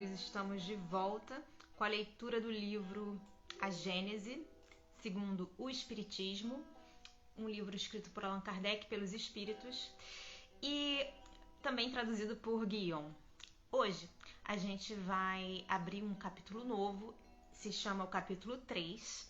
Estamos de volta com a leitura do livro A Gênese, segundo o Espiritismo, um livro escrito por Allan Kardec pelos Espíritos e também traduzido por Guion. Hoje a gente vai abrir um capítulo novo, se chama o capítulo 3,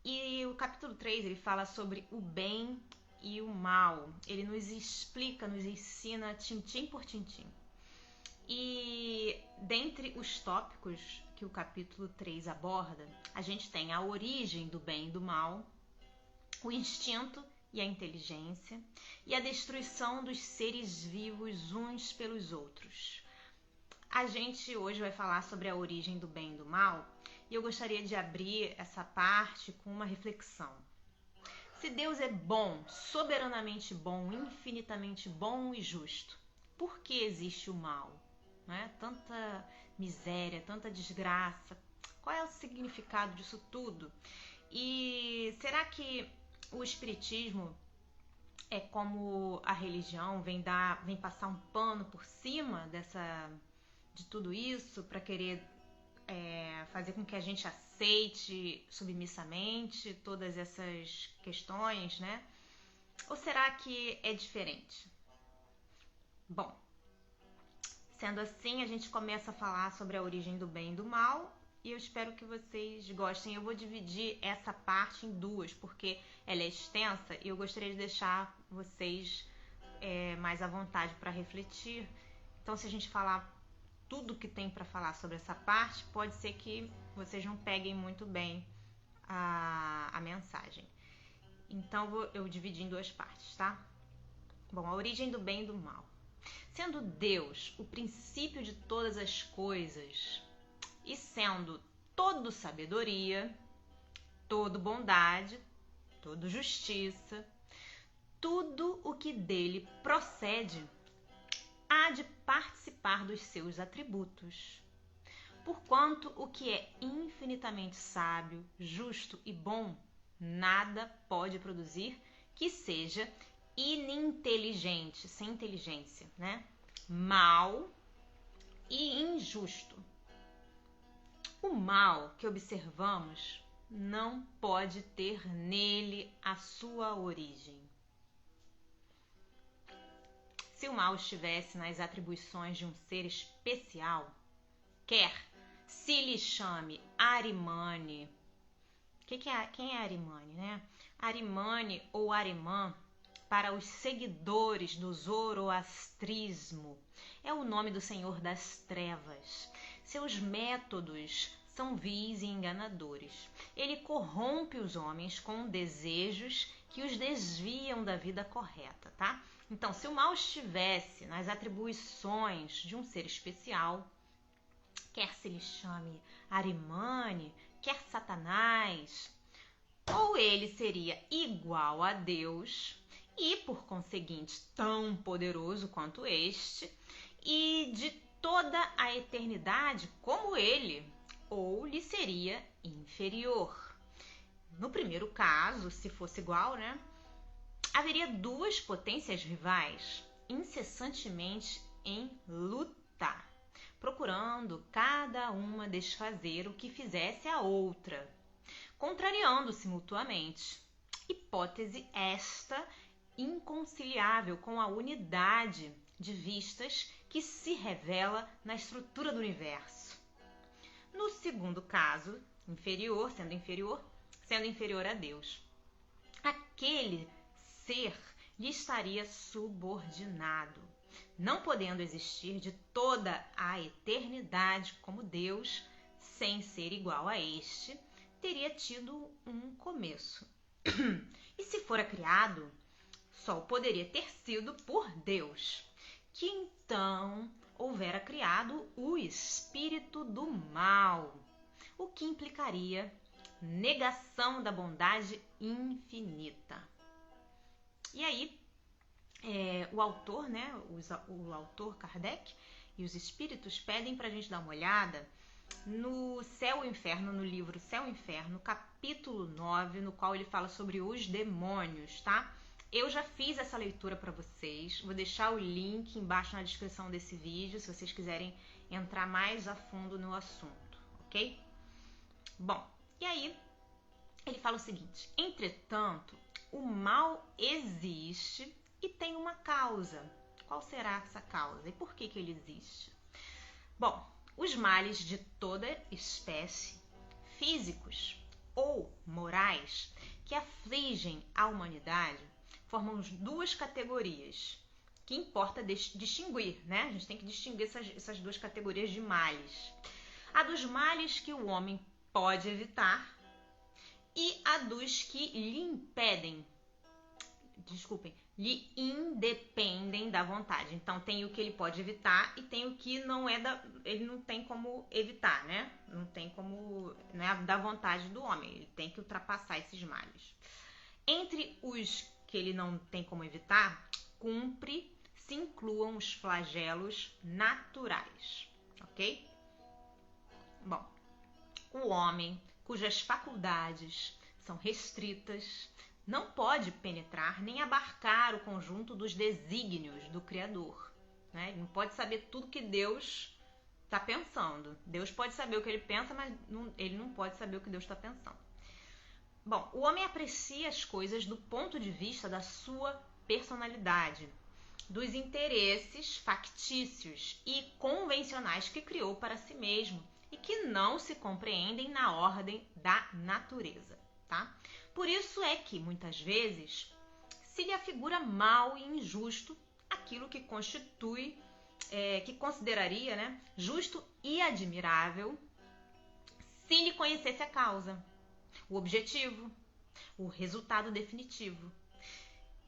e o capítulo 3 ele fala sobre o bem e o mal. Ele nos explica, nos ensina tintim por tintim. E dentre os tópicos que o capítulo 3 aborda, a gente tem a origem do bem e do mal, o instinto e a inteligência, e a destruição dos seres vivos uns pelos outros. A gente hoje vai falar sobre a origem do bem e do mal, e eu gostaria de abrir essa parte com uma reflexão. Se Deus é bom, soberanamente bom, infinitamente bom e justo, por que existe o mal? Né? Tanta miséria, tanta desgraça. Qual é o significado disso tudo? E será que o espiritismo é como a religião, vem passar um pano por cima de tudo isso para querer fazer com que a gente aceite submissamente todas essas questões, né? Ou será que é diferente? Bom, sendo assim, a gente começa a falar sobre a origem do bem e do mal, e eu espero que vocês gostem. Eu vou dividir essa parte em duas, porque ela é extensa e eu gostaria de deixar vocês mais à vontade para refletir. Então, se a gente falar tudo que tem para falar sobre essa parte, pode ser que vocês não peguem muito bem a mensagem. Então, eu dividi em duas partes, tá? Bom, a origem do bem e do mal. Sendo Deus o princípio de todas as coisas e sendo todo sabedoria, todo bondade, todo justiça, tudo o que dele procede há de participar dos seus atributos. Porquanto o que é infinitamente sábio, justo e bom, nada pode produzir que seja ininteligente, sem inteligência, né? Mal e injusto. O mal que observamos não pode ter nele a sua origem. Se o mal estivesse nas atribuições de um ser especial, quer se lhe chame Arimane. Quem é Arimane, né? Arimane ou Arimã, para os seguidores do zoroastrismo, é o nome do Senhor das Trevas. Seus métodos são vis e enganadores. Ele corrompe os homens com desejos que os desviam da vida correta, tá? Então, se o mal estivesse nas atribuições de um ser especial, quer se lhe chame Arimane, quer Satanás, ou ele seria igual a Deus e, por conseguinte, tão poderoso quanto este, e de toda a eternidade como ele, ou lhe seria inferior. No primeiro caso, se fosse igual, né, haveria duas potências rivais, incessantemente em luta, procurando cada uma desfazer o que fizesse a outra, contrariando-se mutuamente. Hipótese esta inconciliável com a unidade de vistas que se revela na estrutura do universo. No segundo caso, sendo inferior a Deus, aquele ser lhe estaria subordinado, não podendo existir de toda a eternidade como Deus, sem ser igual a este, teria tido um começo. E se fora criado, só poderia ter sido por Deus, que então houvera criado o espírito do mal, o que implicaria negação da bondade infinita. E aí, o autor, né, o autor Kardec e os espíritos pedem para a gente dar uma olhada no Céu e Inferno, no livro Céu e Inferno, capítulo 9, no qual ele fala sobre os demônios, tá? Eu já fiz essa leitura para vocês, vou deixar o link embaixo na descrição desse vídeo, se vocês quiserem entrar mais a fundo no assunto, ok? Bom, e aí ele fala o seguinte: entretanto, o mal existe e tem uma causa. Qual será essa causa e por que ele existe? Bom, os males de toda espécie, físicos ou morais, que afligem a humanidade, formam duas categorias que importa distinguir, né? A gente tem que distinguir essas duas categorias de males. A dos males que o homem pode evitar e a dos que lhe independem da vontade. Então tem o que ele pode evitar e tem o que não é ele não tem como evitar, né? Não tem como, não é da vontade do homem, ele tem que ultrapassar esses males. Entre os que ele não tem como evitar, cumpre se incluam os flagelos naturais, ok? Bom, o homem cujas faculdades são restritas não pode penetrar nem abarcar o conjunto dos desígnios do Criador, né? Ele não pode saber tudo que Deus está pensando. Deus pode saber o que ele pensa, mas ele não pode saber o que Deus está pensando. Bom, o homem aprecia as coisas do ponto de vista da sua personalidade, dos interesses factícios e convencionais que criou para si mesmo e que não se compreendem na ordem da natureza, tá? Por isso é que, muitas vezes, se lhe afigura mal e injusto aquilo que constitui, que consideraria, né, justo e admirável se lhe conhecesse a causa, o objetivo, o resultado definitivo.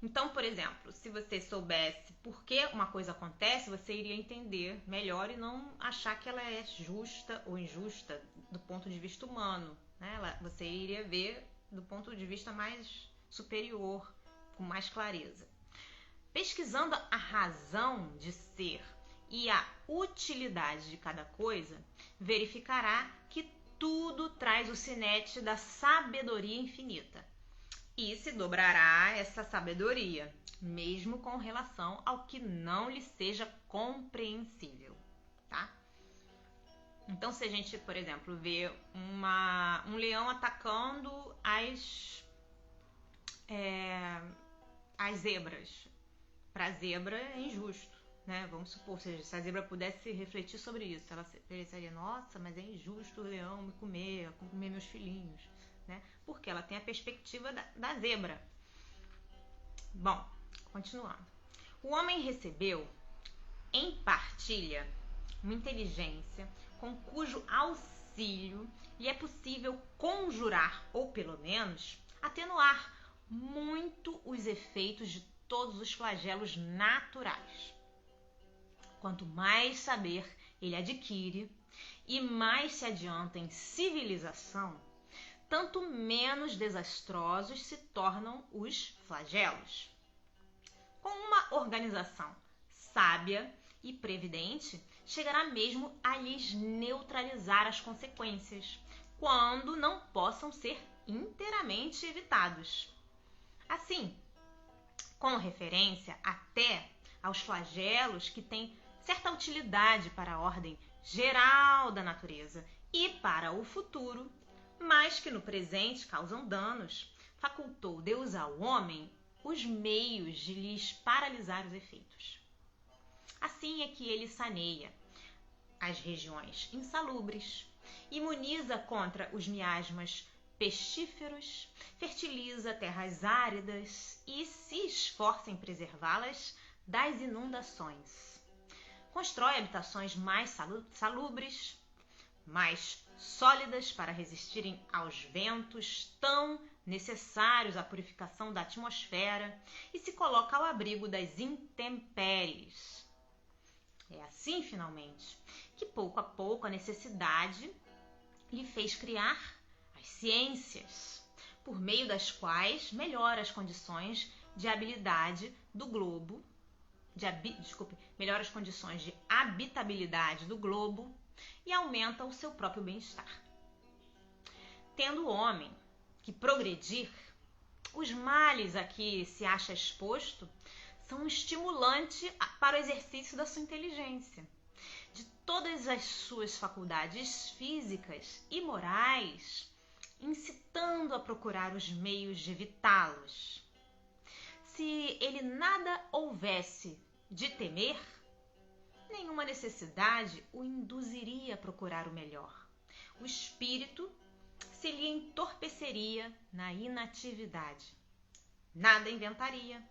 Então, por exemplo, se você soubesse por que uma coisa acontece, você iria entender melhor e não achar que ela é justa ou injusta do ponto de vista humano, né? Você iria ver do ponto de vista mais superior, com mais clareza. Pesquisando a razão de ser e a utilidade de cada coisa, verificará que tudo traz o sinete da sabedoria infinita. E se dobrará essa sabedoria, mesmo com relação ao que não lhe seja compreensível, tá? Então, se a gente, por exemplo, vê um leão atacando as zebras, para a zebra é injusto, né? Vamos supor, se a zebra pudesse refletir sobre isso, ela pensaria: nossa, mas é injusto o leão me comer meus filhinhos, né? Porque ela tem a perspectiva da zebra. Bom, continuando. O homem recebeu em partilha uma inteligência com cujo auxílio lhe é possível conjurar, ou pelo menos atenuar muito os efeitos de todos os flagelos naturais. Quanto mais saber ele adquire e mais se adianta em civilização, tanto menos desastrosos se tornam os flagelos. Com uma organização sábia e previdente, chegará mesmo a lhes neutralizar as consequências, quando não possam ser inteiramente evitados. Assim, com referência até aos flagelos que têm certa utilidade para a ordem geral da natureza e para o futuro, mas que no presente causam danos, facultou Deus ao homem os meios de lhes paralisar os efeitos. Assim é que ele saneia as regiões insalubres, imuniza contra os miasmas pestíferos, fertiliza terras áridas e se esforça em preservá-las das inundações. Constrói habitações mais salubres, mais sólidas para resistirem aos ventos tão necessários à purificação da atmosfera e se coloca ao abrigo das intempéries. É assim, finalmente, que pouco a pouco a necessidade lhe fez criar as ciências, por meio das quais melhora as condições de habilidade do globo, melhora as condições de habitabilidade do globo e aumenta o seu próprio bem-estar. Tendo o homem que progredir, os males a que se acha exposto são um estimulante para o exercício da sua inteligência, de todas as suas faculdades físicas e morais, incitando a procurar os meios de evitá-los. Se ele nada houvesse de temer, nenhuma necessidade o induziria a procurar o melhor. O espírito se lhe entorpeceria na inatividade. Nada inventaria,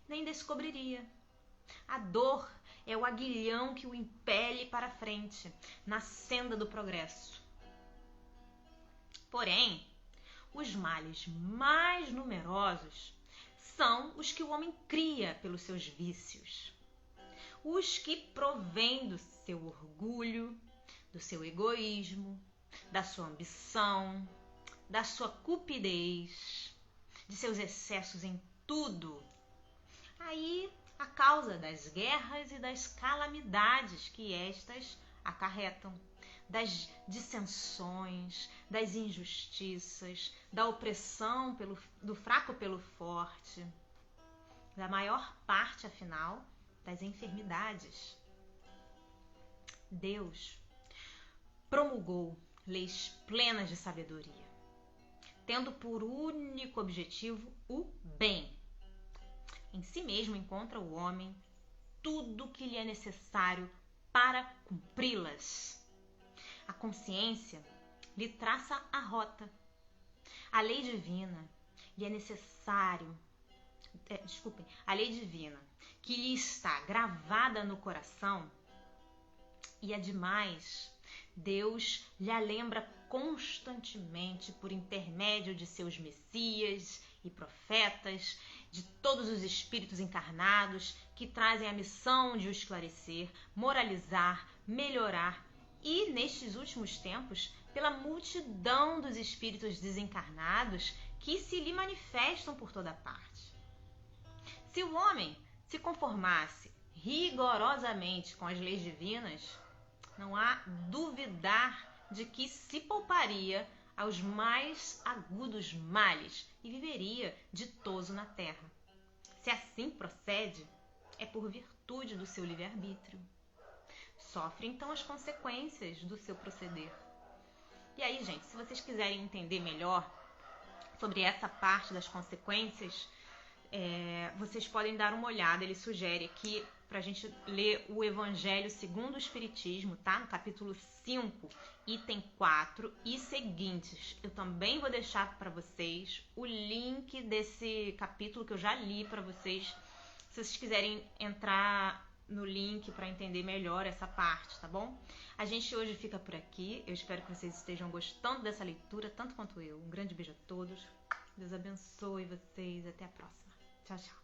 nem descobriria. A dor é o aguilhão que o impele para a frente, na senda do progresso. Porém, os males mais numerosos são os que o homem cria pelos seus vícios. Os que provêm do seu orgulho, do seu egoísmo, da sua ambição, da sua cupidez, de seus excessos em tudo. Aí a causa das guerras e das calamidades que estas acarretam, das dissensões, das injustiças, da opressão do fraco pelo forte, da maior parte, afinal, das enfermidades. Deus promulgou leis plenas de sabedoria, tendo por único objetivo o bem. Em si mesmo encontra o homem tudo o que lhe é necessário para cumpri-las. A consciência lhe traça a rota. A lei divina lhe é necessário, a lei divina que lhe está gravada no coração, e ademais, Deus lhe a lembra constantemente por intermédio de seus messias e profetas, de todos os espíritos encarnados que trazem a missão de o esclarecer, moralizar, melhorar e, nestes últimos tempos, pela multidão dos espíritos desencarnados que se lhe manifestam por toda parte. Se o homem se conformasse rigorosamente com as leis divinas, não há duvidar de que se pouparia aos mais agudos males e viveria ditoso na terra. Se assim procede, é por virtude do seu livre-arbítrio. Sofre então as consequências do seu proceder. E aí, gente, se vocês quiserem entender melhor sobre essa parte das consequências, vocês podem dar uma olhada. Ele sugere aqui para a gente ler o Evangelho segundo o Espiritismo, tá? No capítulo 5, item 4 e seguintes. Eu também vou deixar para vocês o link desse capítulo que eu já li para vocês, se vocês quiserem entrar no link para entender melhor essa parte, tá bom? A gente hoje fica por aqui. Eu espero que vocês estejam gostando dessa leitura, tanto quanto eu. Um grande beijo a todos. Deus abençoe vocês. Até a próxima. Tchau, tchau.